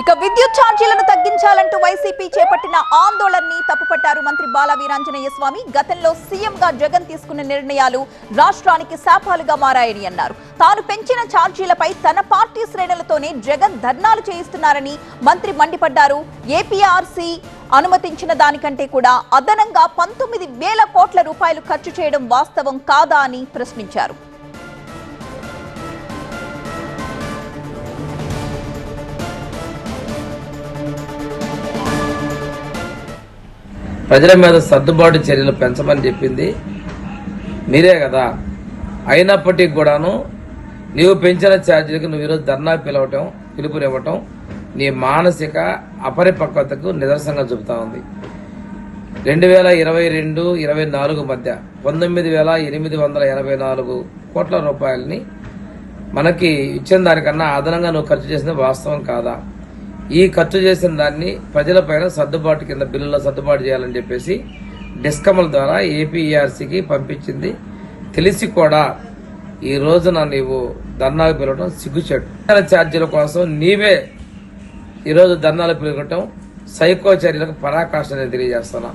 ఇక విద్యుత్ ఛార్జీలను తగ్గించాలంటూ వైసీపీ చేపట్టిన ఆందోళనని తప్పుపట్టారు మంత్రి బాల వీరాంజనేయ స్వామి. గతంలో సీఎంగా జగన్ తీసుకున్న నిర్ణయాలు రాష్ట్రానికి శాపాలుగా మారాయని అన్నారు. తాను పెంచిన ఛార్జీలపై తన పార్టీ శ్రేణులతోనే జగన్ ధర్నాలు చేయిస్తున్నారని మంత్రి మండిపడ్డారు. ఏపీఆర్సీ అనుమతించిన దానికంటే కూడా అదనంగా 19,000 కోట్ల రూపాయలు ఖర్చు చేయడం వాస్తవం కాదా అని ప్రశ్నించారు. ప్రజల మీద సర్దుబాటు చర్యలు పెంచమని చెప్పింది మీరే కదా. అయినప్పటికీ కూడాను నీవు పెంచిన ఛార్జీలకు నువ్వు ఈరోజు ధర్నా పిలుపునివ్వటం నీ మానసిక అపరిపక్వతకు నిదర్శనంగా చెబుతా ఉంది. 2022-24 మధ్య 19,884 కోట్ల రూపాయలని మనకి ఇచ్చిన దానికన్నా అదనంగా నువ్వు ఖర్చు చేసిన వాస్తవం కాదా? ఈ ఖర్చు చేసిన దాన్ని ప్రజలపైన సర్దుబాటు కింద బిల్లులో సర్దుబాటు చేయాలని చెప్పేసి డిస్కమ్ల ద్వారా ఏపీఆర్సీకి పంపించింది. తెలిసి కూడా ఈ రోజున నీవు ధర్నాలు పిలవటం సిగ్గుచేటు. ఛార్జీల కోసం నీవే ఈరోజు ధర్నాలు పిలవటం సైకో చర్యలకు పరాకాష్ఠ తెలియజేస్తున్నా.